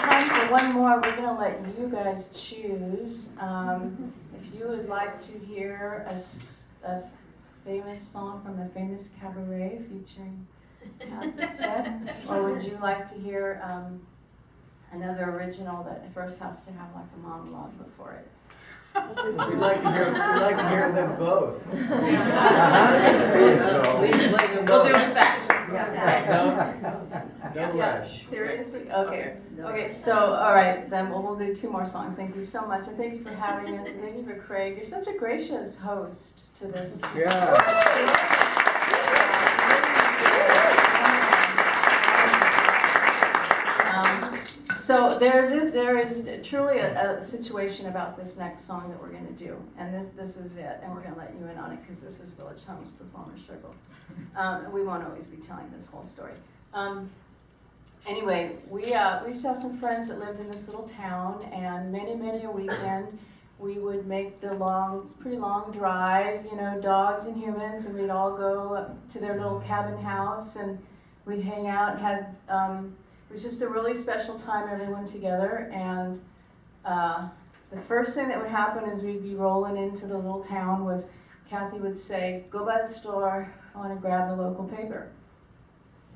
time for one more. We're going to let you guys choose. If you would like to hear a famous song from a famous cabaret featuring Speck, or would you like to hear another original that first has to have like a monologue before it? We'd like to hear them both. Please play them both. We'll do it fast. No rush. Seriously? Okay. Okay, so, all right, then we'll do two more songs. Thank you so much, and thank you for having us, and thank you for Craig. You're such a gracious host to this. Yeah. So there is truly a situation about this next song that we're going to do, and this is it, and we're going to let you in on it because this is Village Home's Performer Circle. We won't always be telling this whole story. Anyway, we used to have some friends that lived in this little town, and many a weekend we would make the pretty long drive, you know, dogs and humans, and we'd all go up to their little cabin house, and we'd hang out and had. It was just a really special time, everyone together, and the first thing that would happen as we'd be rolling into the little town was Kathy would say, "Go by the store, I want to grab the local paper."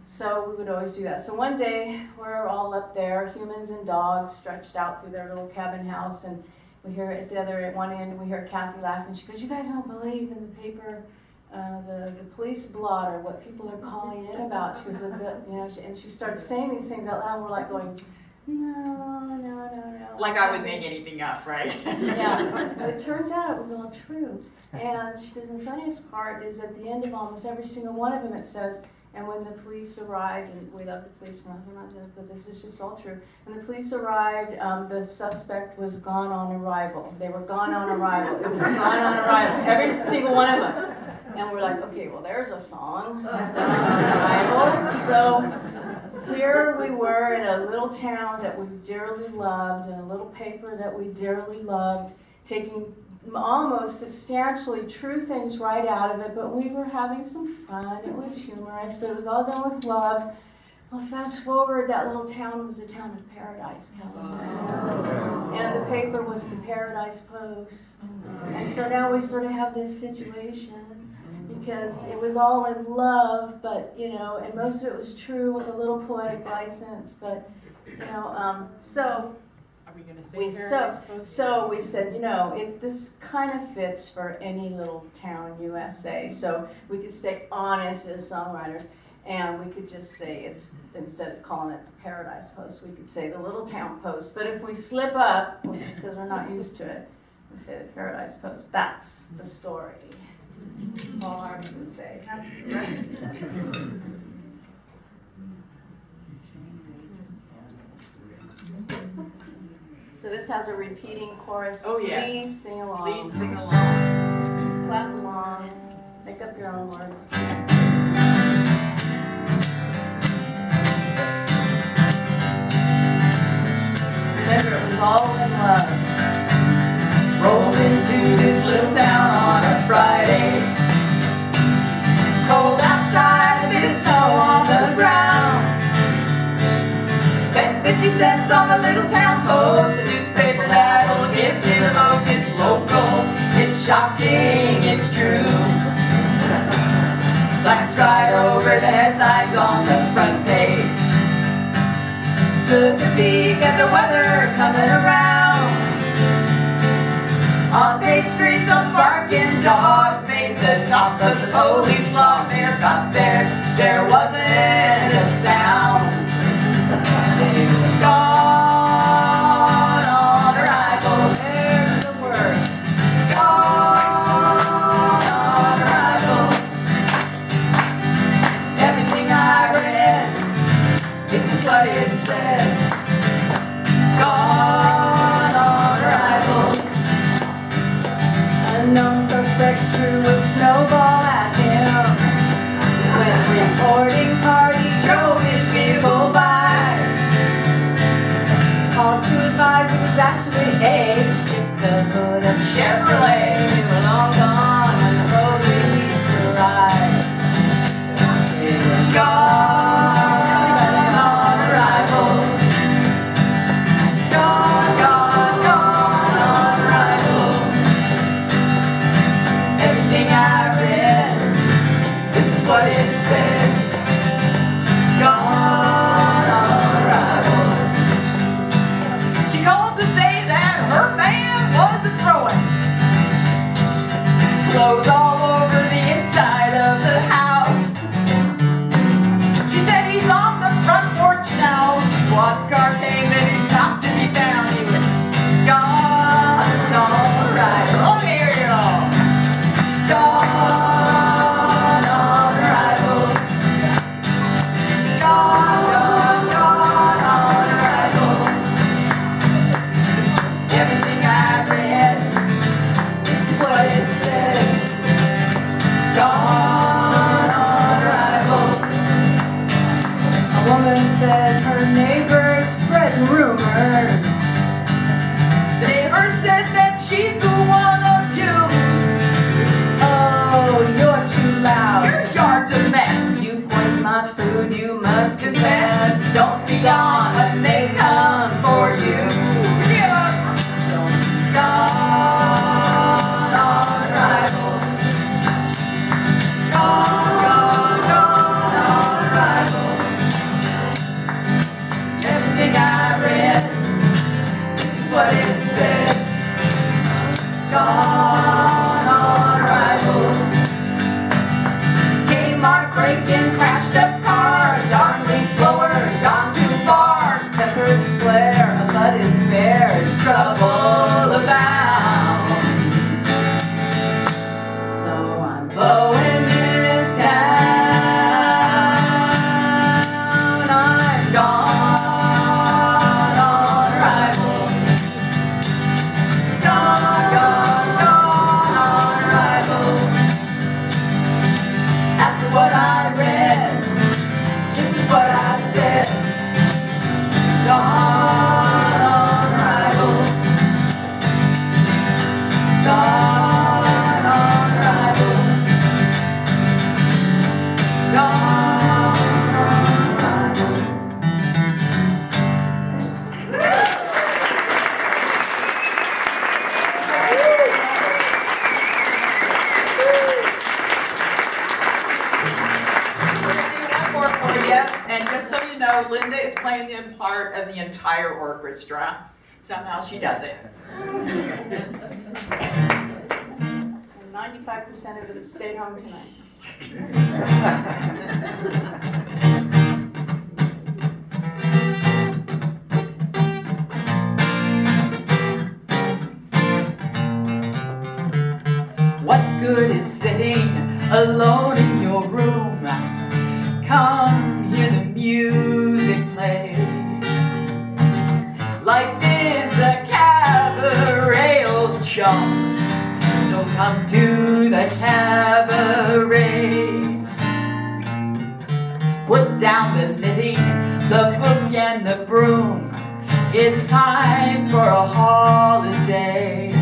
So we would always do that. So one day, we're all up there, humans and dogs stretched out through their little cabin house, and we hear at one end, we hear Kathy laughing. She goes, "You guys don't believe in the paper, the police blotter, what people are calling in about." She goes, and she starts saying these things out loud, and we're like going, no. Like I would make anything up, right? Yeah, but it turns out it was all true. And she goes, the funniest part is at the end of almost every single one of them it says, "And when the police arrived," and we love the police, but this is just all true. When the police arrived, the suspect was gone on arrival. They were gone on arrival. It was gone on arrival. Every single one of them. And we're like, okay, well, there's a song. So here we were in a little town that we dearly loved, and a little paper that we dearly loved, taking almost substantially true things right out of it, but we were having some fun. It was humorous, but it was all done with love. Well, fast forward, that little town was a town of paradise, and the paper was the Paradise Post. And so now we sort of have this situation, because it was all in love, but, you know, and most of it was true with a little poetic license, but, you know, so Are we going to say so we said, you know, this kind of fits for any little town USA, so we could stay honest as songwriters, and we could just say it's, instead of calling it the Paradise Post, we could say the Little Town Post, but if we slip up, because we're not used to it, we say the Paradise Post. That's the story. Paul Harvey would say. So this has a repeating chorus. Oh, yes. Please sing along. Please sing along. Clap along. Make up your own words. Remember, it was all in love. Rolled into this little town on a Friday. Cold outside, a bit of snow on the ground. Spent 50 cents on the Little Town Post, a newspaper that'll give me the most. It's local, it's shocking, it's true. Glanced right over the headlines on the front page. Took a peek at the weather coming around. On page 3, some barking dogs made the top of the police log. They got there, there wasn't a sound. They were gone on arrival. There's the word. Gone on arrival. Everything I read, this is what it said. Gone on arrival. Unknown suspect threw a snowball at him when a reporting party drove his vehicle by. Called to advise it was actually Ace, chipped the hood of Chevrolet. They were long gone when the police arrived. They were gone on arrival. SWAT car came and he stopped to be found. He was gone on arrival. Oh, here you go. Gone on arrival. Gone on arrival. Everything I read, this is what it said. Gone on arrival. A woman says her neighbors spread rumors. The neighbor said that she's the one abused. Oh, you're too loud. Your yard's a mess. You poison my food, you must confess. Confess, don't be gone when they come for you. Yeah. Gone on arrival. Gone on arrival. Everything I read, this is what it said. Gone on arrival. Kmart break-in, crashed a car. Darnley blowers gone too far. Peppers flare, a bud is bare. Trouble abounds. So I'm blowing this town. I'm gone on arrival. Gone on arrival. After what I read, this is what I said. Gone on arrival. Gone on arrival. Gone on arrival. One more for you, and just so you know, Linda is playing the part of the entire orchestra. Somehow she does it. And 95% of it stayed home tonight. What good is sitting alone in your room? Come hear the music play. Life is a cabaret, old chum. So come to the cabaret. Put down the knitting, the book and the broom. It's time for a holiday.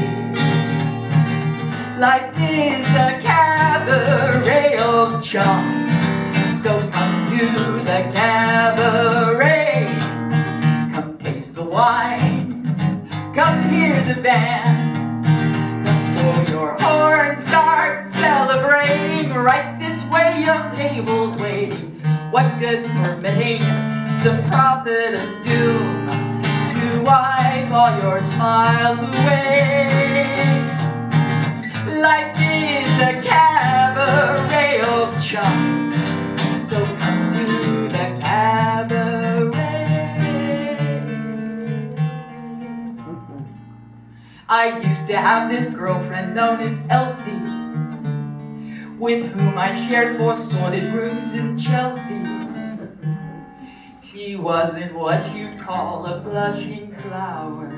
Life is a cabaret, old chum. So come to the cabaret. Come taste the wine. Come hear the band. Come blow your horn, start celebrating. Right this way, young tables waiting. What good permitting the prophet of doom to wipe all your smiles away? Life is a cabaret, old chum. So come to the cabaret. I used to have this girlfriend known as Elsie, with whom I shared 4 sordid rooms in Chelsea. She wasn't what you'd call a blushing flower.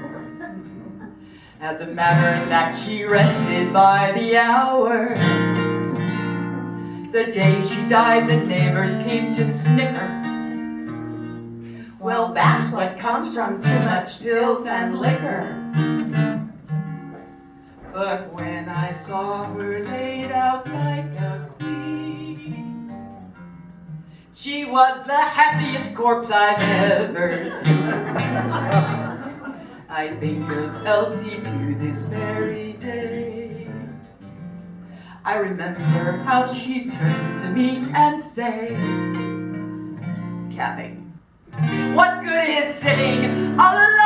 As a matter of fact, she rented by the hour. The day she died, the neighbors came to snicker. Well, that's what comes from too much pills and liquor. But when I saw her laid out like a queen, she was the happiest corpse I've ever seen. I think of Elsie to this very day. I remember how she turned to me and said, Kathy, what good is sitting all alone